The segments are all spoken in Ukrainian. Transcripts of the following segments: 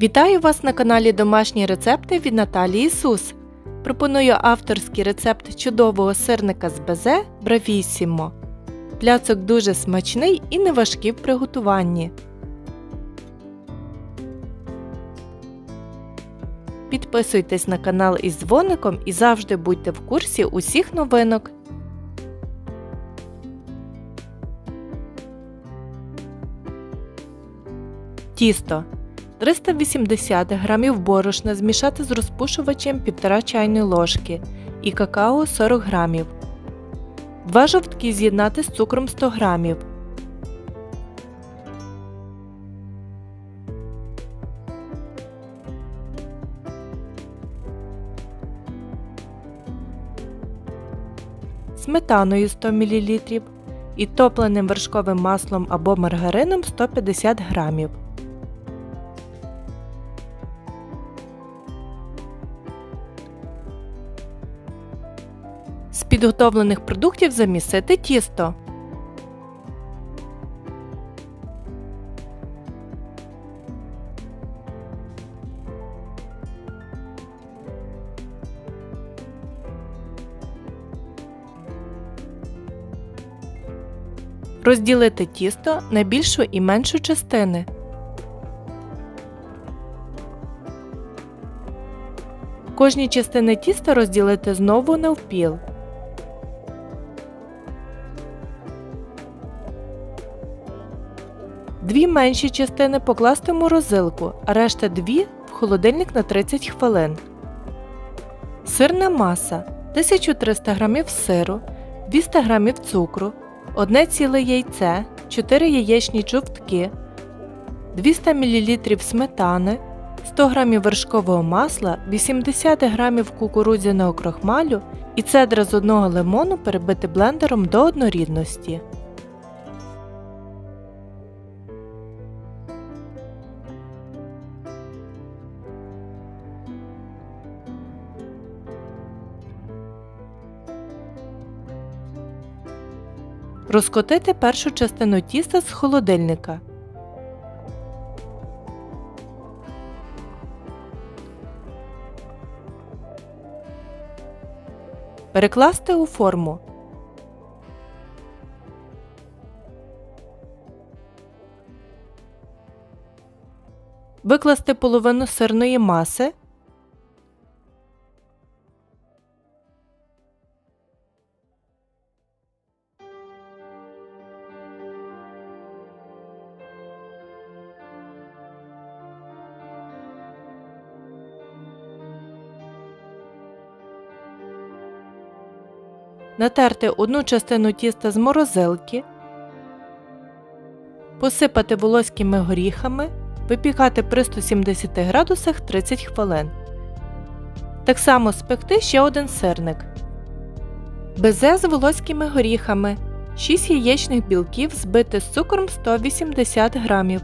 Вітаю вас на каналі Домашні рецепти від Наталії Сус. Пропоную авторський рецепт чудового сирника з безе Бравісімо. Пляцок дуже смачний і неважкий в приготуванні. Підписуйтесь на канал із дзвоником і завжди будьте в курсі усіх новинок. Тісто. 380 г борошна змішати з розпушувачем 1,5 чайної ложки і какао 40 г. 2 жовтки з'єднати з цукром 100 г. Сметаною 100 мл і топленим вершковим маслом або маргарином 150 г. З підготовлених продуктів замісити тісто. Розділити тісто на більшу і меншу частини. Кожні частини тіста розділити знову навпіл. Дві менші частини покласти в морозилку, а решта дві в холодильник на 30 хвилин. Сирна маса. 1300 г сиру, 200 г цукру, 1 ціле яйце, 4 яєчні жовтки, 200 мл сметани, 100 г вершкового масла, 80 г кукурудзяного крохмалю і цедра з 1 лимону перебити блендером до однорідності. Розкотити першу частину тіста з холодильника. Перекласти у форму. Викласти половину сирної маси. Натерти одну частину тіста з морозилки, посипати волоськими горіхами, випікати при 170 градусах 30 хвилин. Так само спекти ще один сирник. Безе з волоськими горіхами, 6 яєчних білків збити з цукром 180 г.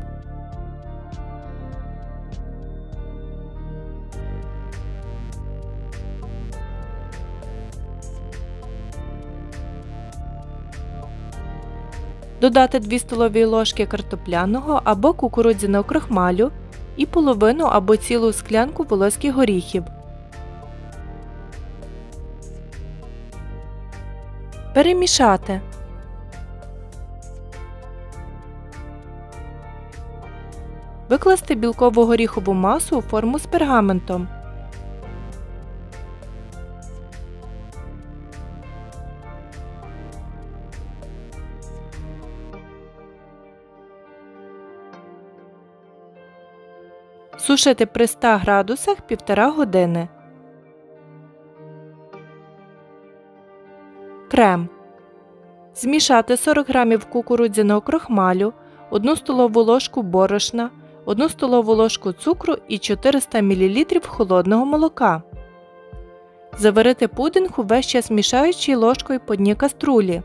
Додати 2 столові ложки картопляного або кукурудзяного крохмалю і половину або цілу склянку волоських горіхів. Перемішати. Викласти білкову горіхову масу у форму з пергаментом. Сушити при 100 градусах 1,5 години. Крем. Змішати 40 г кукурудзяного крохмалю, 1 столову ложку борошна, 1 столову ложку цукру і 400 мл холодного молока. Заварити пудинг, увесь час мішаючи ложкою по дні каструлі.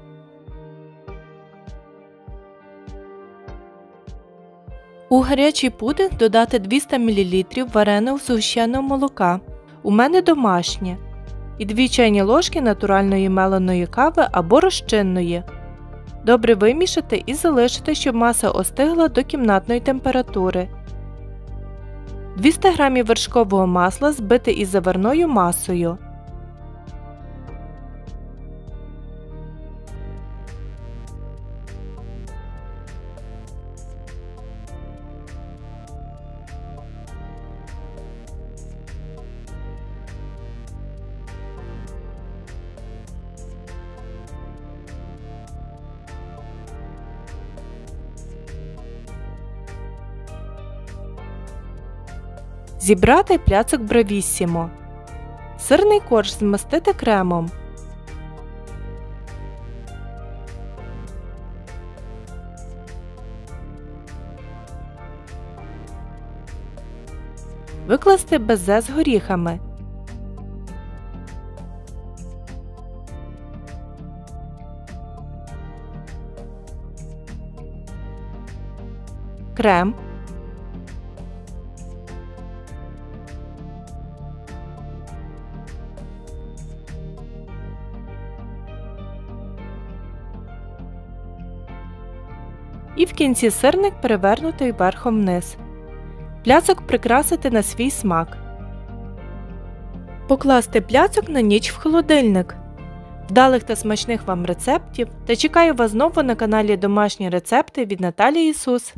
У гарячий пудинг додати 200 мл вареного згущеного молока, у мене домашнє, і 2 чайні ложки натуральної меленої кави або розчинної. Добре вимішати і залишити, щоб маса остигла до кімнатної температури. 200 г вершкового масла збите із заварною масою, зібрати пляцок бравіссімо, сирний корж змастити кремом, викласти безе з горіхами, крем, і в кінці сирник перевернутий верхом вниз. Пляцок прикрасити на свій смак. Покласти пляцок на ніч в холодильник. Вдалих та смачних вам рецептів та чекаю вас знову на каналі Домашні рецепти від Наталії Сус.